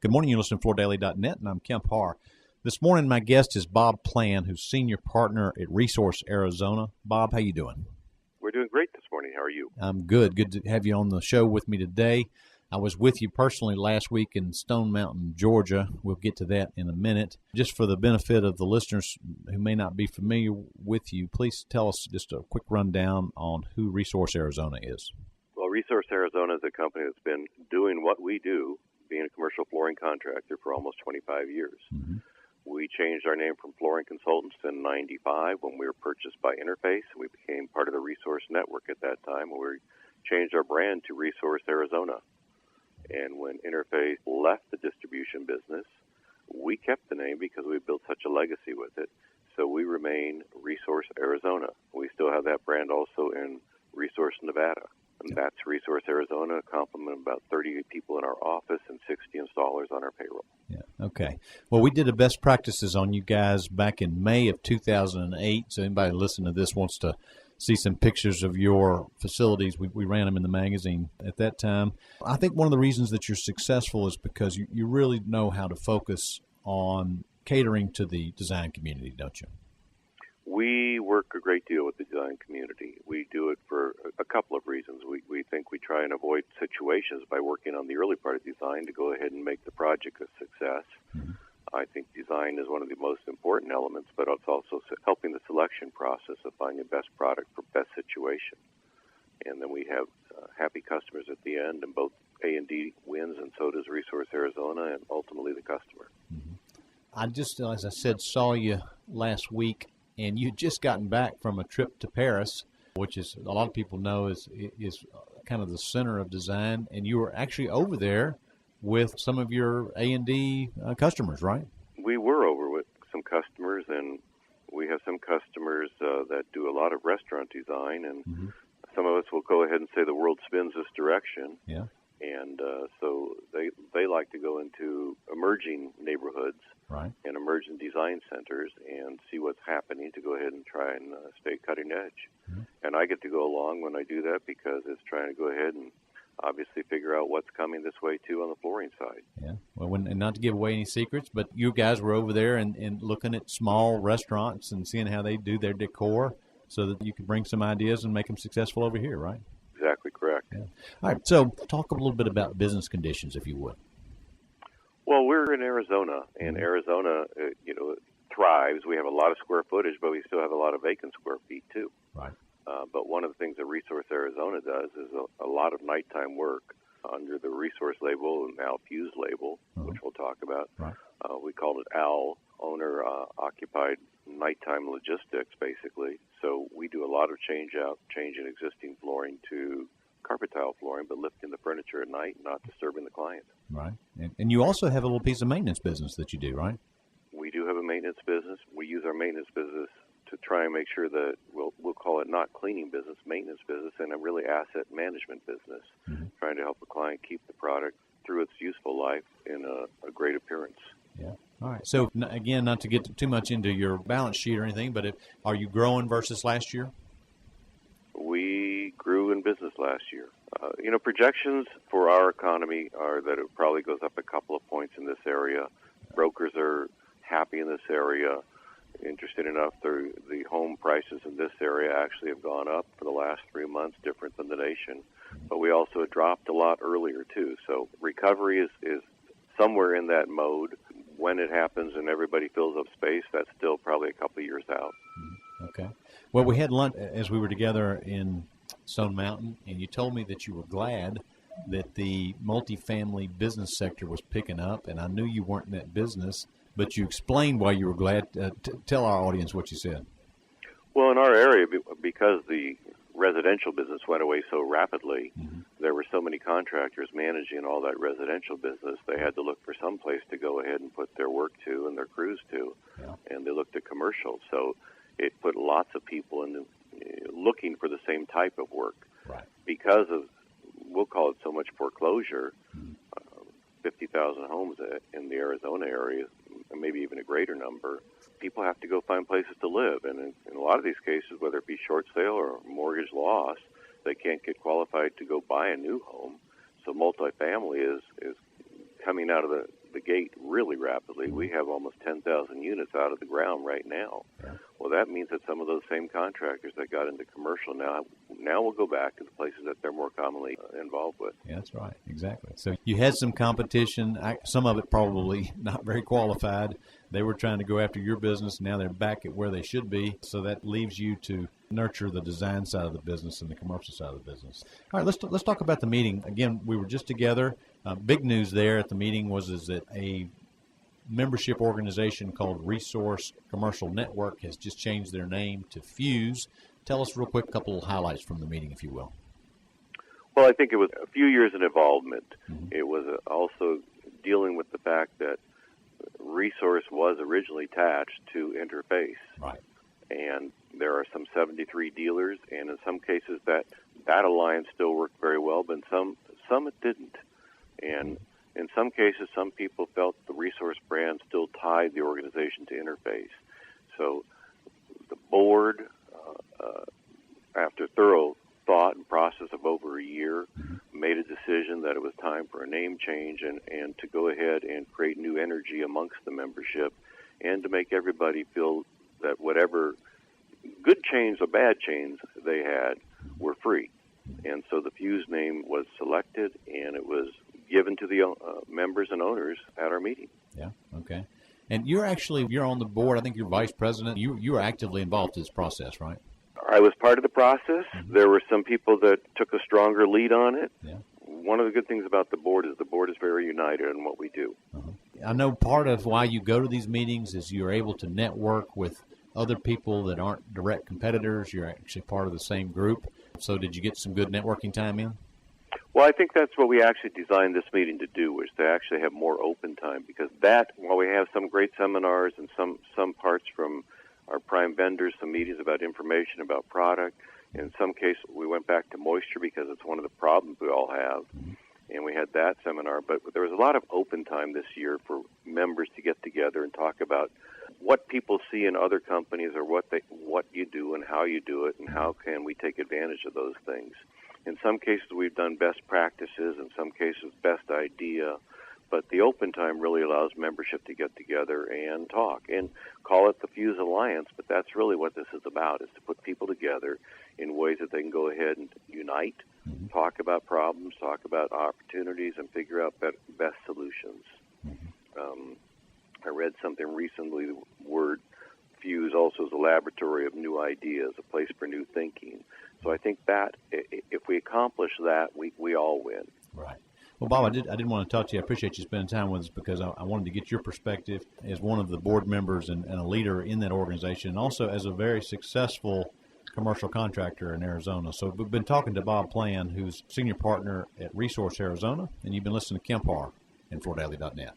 Good morning. You're listening to FloorDaily.net, and I'm Kemp Harr. This morning, my guest is Bob Plann, who's senior partner at Resource Arizona. Bob, how you doing? We're doing great this morning. How are you? I'm good. Good to have you on the show with me today. I was with you personally last week in Stone Mountain, Georgia. We'll get to that in a minute. Just for the benefit of the listeners who may not be familiar with you, please tell us just a quick rundown on who Resource Arizona is. Well, Resource Arizona is a company that's been doing what we do, being a commercial flooring contractor for almost 25 years. Mm-hmm. We changed our name from Flooring Consultants in 95 when we were purchased by Interface. We became part of the Resource Network at that time. We changed our brand to Resource Arizona. And when Interface left the distribution business, we kept the name because we built such a legacy with it. So we remain Resource Arizona. We still have that brand also in Resource Nevada. And that's Resource Arizona, a complement of about 30 people in our office and 60 installers on our payroll. Yeah. Okay. Well, we did a best practices on you guys back in May of 2008. So anybody listening to this wants to see some pictures of your facilities. We ran them in the magazine at that time. I think one of the reasons that you're successful is because you really know how to focus on catering to the design community, don't you? We work a great deal with the design community. We do it for a couple of reasons. We think we try and avoid situations by working on the early part of design to go ahead and make the project a success. Mm-hmm. I think design is one of the most important elements, but it's also helping the selection process of finding the best product for best situation. And then we have happy customers at the end, and both A&D wins, and so does Resource Arizona, and ultimately the customer. Mm-hmm. I just, as I said, saw you last week, and you'd just gotten back from a trip to Paris, which is a lot of people know is kind of the center of design, and you were actually over there with some of your A&D customers, right? We were over with some customers, and we have some customers that do a lot of restaurant design, and mm-hmm. some of us will go ahead and say the world spins this direction. Yeah. And so they like to go into emerging neighborhoods, right, and emerging design centers and see what's happening to go ahead and try and stay cutting edge. Mm-hmm. And I get to go along when I do that because it's trying to go ahead and obviously figure out what's coming this way, too, on the flooring side. Yeah. Well, and not to give away any secrets, but you guys were over there and looking at small restaurants and seeing how they do their decor so that you could bring some ideas and make them successful over here, right? Exactly correct. Yeah. All right. So talk a little bit about business conditions, if you would. Well, we're in Arizona, and Arizona, thrives. We have a lot of square footage, but we still have a lot of vacant square feet, too. Right. But one of the things that Resource Arizona does is a lot of nighttime work under the Resource label and now Fuse label, which we'll talk about. Right. We called it AL, Owner-Occupied Nighttime Logistics, basically. So we do a lot of changing existing flooring to carpet tile flooring, but lifting the furniture at night, not disturbing the client. Right. And you also have a little piece of maintenance business that you do, right? We do have a maintenance business. We use our maintenance business to try and make sure that we'll call it not cleaning business, maintenance business, and a really asset management business, mm-hmm. trying to help the client keep the product through its useful life in a great appearance. Yeah. All right. So, again, not to get too much into your balance sheet or anything, but are you growing versus last year? We grew in business last year. Projections for our economy are that it probably goes up a couple of points in this area. Brokers are happy in this area. Interesting enough, the home prices in this area actually have gone up for the last 3 months, different than the nation. But we also dropped a lot earlier, too. So recovery is somewhere in that mode. When it happens and everybody fills up space, that's still probably a couple of years out. Okay. Well, we had lunch as we were together in Stone Mountain, and you told me that you were glad that the multifamily business sector was picking up, and I knew you weren't in that business, but you explained why you were glad. Tell our audience what you said. Well, in our area, because the residential business went away so rapidly, mm-hmm. there were so many contractors managing all that residential business, they had to look for some place to go ahead and put their work to and their crews to, yeah. and they looked at commercial. So it put lots of people in looking for the same type of work. Right. Because of, we'll call it so much foreclosure, mm-hmm. 50,000 homes in the Arizona area, maybe even a greater number, people have to go find places to live. And in a lot of these cases, whether it be short sale or mortgage loss, they can't get qualified to go buy a new home. So multifamily is coming out of the the gate really rapidly. We have almost 10,000 units out of the ground right now. Yeah. Well, that means that some of those same contractors that got into commercial now will go back to the places that they're more commonly involved with. Yeah, that's right. Exactly. So you had some competition, some of it probably not very qualified. They were trying to go after your business. Now they're back at where they should be. So that leaves you to nurture the design side of the business and the commercial side of the business. All right, let's talk about the meeting. Again, we were just together. Big news there at the meeting was that a membership organization called Resource Commercial Network has just changed their name to Fuse. Tell us real quick a couple of highlights from the meeting, if you will. Well, I think it was a few years in involvement. Mm-hmm. It was also dealing with the fact that Resource was originally attached to Interface. Right. And there are some 73 dealers, and in some cases that alliance still worked very well, but in some it didn't. And in some cases, some people felt the Resource brand still tied the organization to Interface. So the board, after thorough thought and process of over a year, made a decision that it was time for a name change and to go ahead and create new energy amongst the membership and to make everybody feel that whatever good chains or bad chains they had were free. And so the Fuse name was selected, and it was given to the members and owners at our meeting. Yeah, okay. And you're on the board. I think you're vice president. You were actively involved in this process, right? I was part of the process. Mm-hmm. There were some people that took a stronger lead on it. Yeah. One of the good things about the board is very united in what we do. Uh-huh. I know part of why you go to these meetings is you're able to network with other people that aren't direct competitors. You're actually part of the same group. So did you get some good networking time in? Well, I think that's what we actually designed this meeting to do, was to actually have more open time, because while we have some great seminars and some parts from our prime vendors, some meetings about information about product, in some cases we went back to moisture because it's one of the problems we all have, and we had that seminar. But there was a lot of open time this year for members to get together and talk about what people see in other companies, or what you do and how you do it, and how can we take advantage of those things. In some cases, we've done best practices. In some cases, best idea. But the open time really allows membership to get together and talk and call it the Fuse Alliance. But that's really what this is about, is to put people together in ways that they can go ahead and unite, talk about problems, talk about opportunities, and figure out best solutions. I read something recently, the word Fuse also is a laboratory of new ideas, a place for new thinking. So I think that if we accomplish that, we all win. Right. Well, Bob, I did want to talk to you. I appreciate you spending time with us, because I wanted to get your perspective as one of the board members and a leader in that organization, and also as a very successful commercial contractor in Arizona. So we've been talking to Bob Plann, who's senior partner at Resource Arizona, and you've been listening to Kemp Harr and FloorDaily.net.